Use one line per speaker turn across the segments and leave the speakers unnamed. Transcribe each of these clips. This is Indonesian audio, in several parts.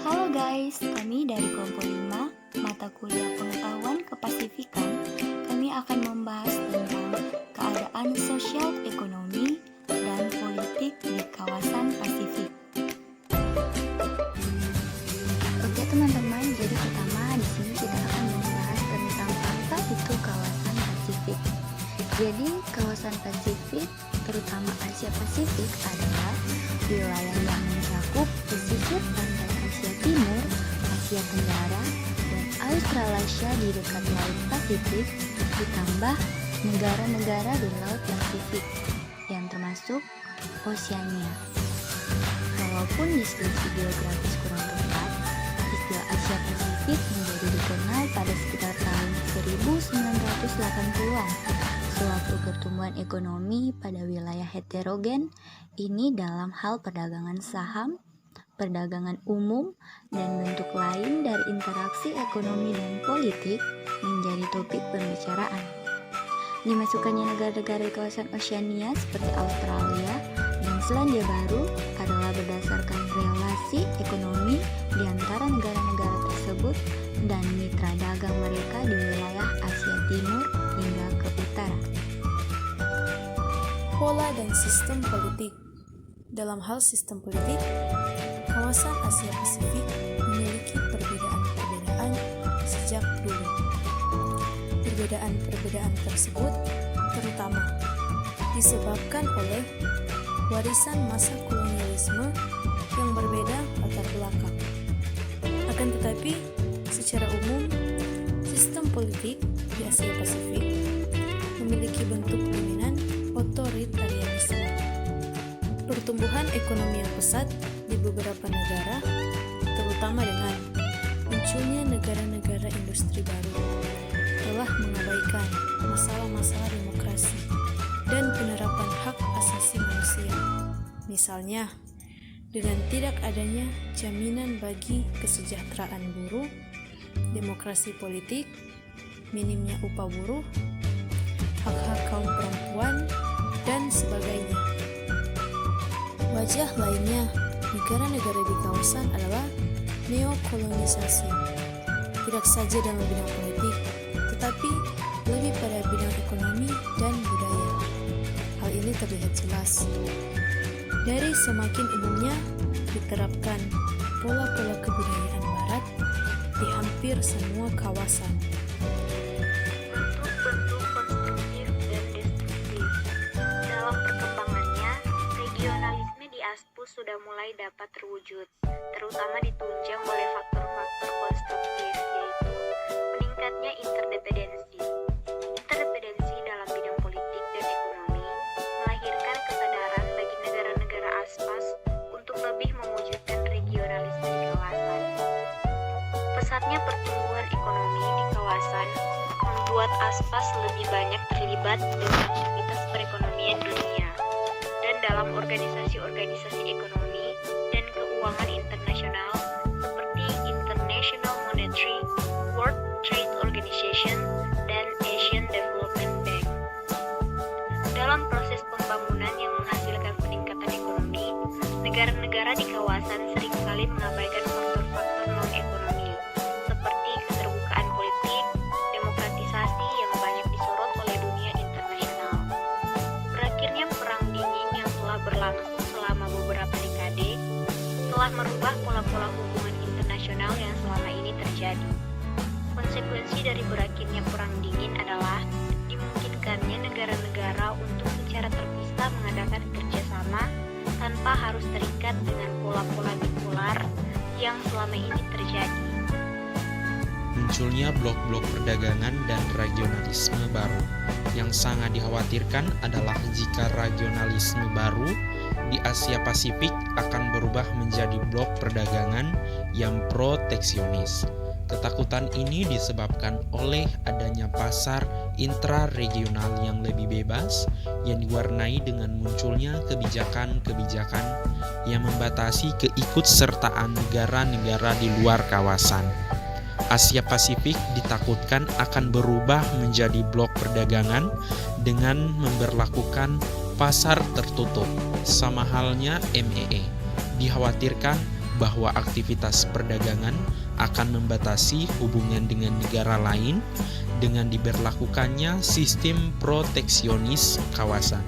Halo guys, kami dari kelompok 5, mata kuliah pengetahuan kepasifikan. Kami akan membahas tentang keadaan sosial ekonomi dan politik di kawasan Pasifik. Oke teman-teman, jadi pertama di sini kita akan membahas tentang apa itu kawasan Pasifik. Jadi kawasan Pasifik, terutama Asia Pasifik, adalah wilayah yang mencakup pesisir pantai Asia Timur, Asia Tenggara, dan Australasia di dekat Laut Pasifik, ditambah negara-negara di Laut Pasifik, yang termasuk Oseania. Walaupun deskripsi geografis kurang tepat, istilah Asia Pasifik menjadi dikenal pada sekitar tahun 1980-an, sewaktu pertumbuhan ekonomi pada wilayah heterogen ini dalam hal perdagangan saham, perdagangan umum, dan bentuk lain dari interaksi ekonomi dan politik menjadi topik pembicaraan. Dimasukkannya negara-negara di kawasan Oseania seperti Australia dan Selandia Baru adalah berdasarkan relasi ekonomi di antara negara-negara tersebut dan mitra dagang mereka di wilayah Asia Timur hingga ke utara.
Pola dan sistem politik. Dalam hal sistem politik, kawasan Asia Pasifik memiliki perbedaan-perbedaan sejak dulu. Perbedaan-perbedaan tersebut terutama disebabkan oleh warisan masa kolonialisme yang berbeda latar belakang. Akan tetapi, secara umum, sistem politik di Asia Pasifik memiliki bentuk dominan otoritarianisme. Pertumbuhan ekonomi yang pesat di beberapa negara, terutama dengan munculnya negara-negara industri baru, telah mengabaikan masalah-masalah demokrasi dan penerapan hak asasi manusia. Misalnya, dengan tidak adanya jaminan bagi kesejahteraan buruh, demokrasi politik, minimnya upah buruh, hak-hak kaum perempuan, dan sebagainya. Wajah lainnya negara-negara di kawasan adalah neokolonisasi, tidak saja dalam bidang politik, tetapi lebih pada bidang ekonomi dan budaya. Hal ini terlihat jelas dari semakin umumnya diterapkan pola-pola kebudayaan Barat di hampir semua kawasan.
Bentuk-bentuk konstruktif dan destruktif. Dalam perkembangannya, regionalisme di ASPU sudah mulai dapat terwujud, terutama ditunjang oleh faktor-faktor konstruktif, yaitu meningkatnya interdependensi. Interdependensi dalam bidang politik dan ekonomi melahirkan kesadaran bagi negara-negara ASPAS untuk lebih mewujudkan regionalisme di kawasan. Pesatnya pertumbuhan ekonomi di kawasan membuat ASPAS lebih banyak terlibat dengan aktivitas perekonomian dunia dan dalam organisasi-organisasi ekonomi dan keuangan internasional seperti International Monetary, World Trade Organization, dan Asian Development Bank. Dalam proses pembangunan yang menghasilkan peningkatan ekonomi, negara-negara di kawasan seringkali mengabaikan faktor-faktor non-ekonomi seperti keterbukaan politik, demokratisasi yang banyak disorot oleh dunia internasional. Berakhirnya Perang Dingin yang telah berlangsung selama beberapa dekade telah merubah pola-pola hubungan internasional yang selama ini terjadi. Konsekuensi dari berakhirnya Perang Dingin adalah dimungkinkannya negara-negara untuk secara terpisah mengadakan kerjasama tanpa harus terikat dengan pola-pola bipolar yang selama ini terjadi.
Munculnya blok-blok perdagangan dan regionalisme baru. Yang sangat dikhawatirkan adalah jika regionalisme baru di Asia Pasifik akan berubah menjadi blok perdagangan yang proteksionis. Ketakutan ini disebabkan oleh adanya pasar intraregional yang lebih bebas yang diwarnai dengan munculnya kebijakan-kebijakan yang membatasi keikutsertaan negara-negara di luar kawasan. Asia Pasifik ditakutkan akan berubah menjadi blok perdagangan dengan memberlakukan pasar tertutup, sama halnya MEE. Dikhawatirkan bahwa aktivitas perdagangan akan membatasi hubungan dengan negara lain dengan diberlakukannya sistem proteksionis kawasan.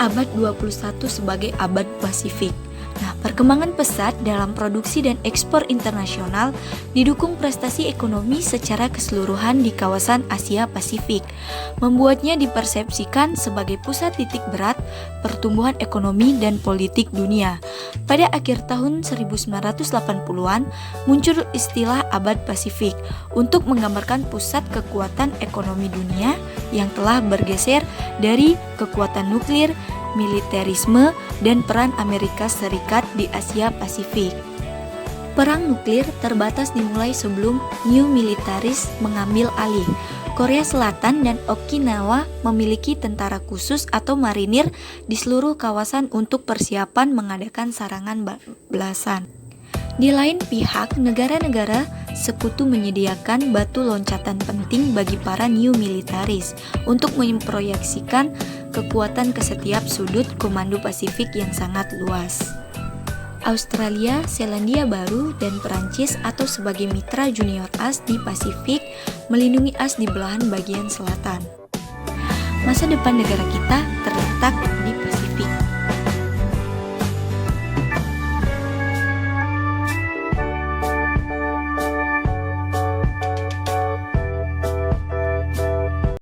Abad 21 sebagai abad Pasifik. Nah, perkembangan pesat dalam produksi dan ekspor internasional didukung prestasi ekonomi secara keseluruhan di kawasan Asia Pasifik, membuatnya dipersepsikan sebagai pusat titik berat pertumbuhan ekonomi dan politik dunia. Pada akhir tahun 1980-an, muncul istilah abad Pasifik untuk menggambarkan pusat kekuatan ekonomi dunia yang telah bergeser dari kekuatan nuklir, militerisme, dan peran Amerika Serikat di Asia Pasifik. Perang nuklir terbatas dimulai sebelum New Militaris mengambil alih. Korea Selatan dan Okinawa memiliki tentara khusus atau marinir di seluruh kawasan untuk persiapan mengadakan serangan balasan. Di lain pihak, negara-negara sekutu menyediakan batu loncatan penting bagi para New Militaris untuk memproyeksikan kekuatan ke setiap sudut komando Pasifik yang sangat luas. Australia, Selandia Baru, dan Perancis atau sebagai mitra junior AS di Pasifik melindungi AS di belahan bagian selatan. Masa depan negara kita terletak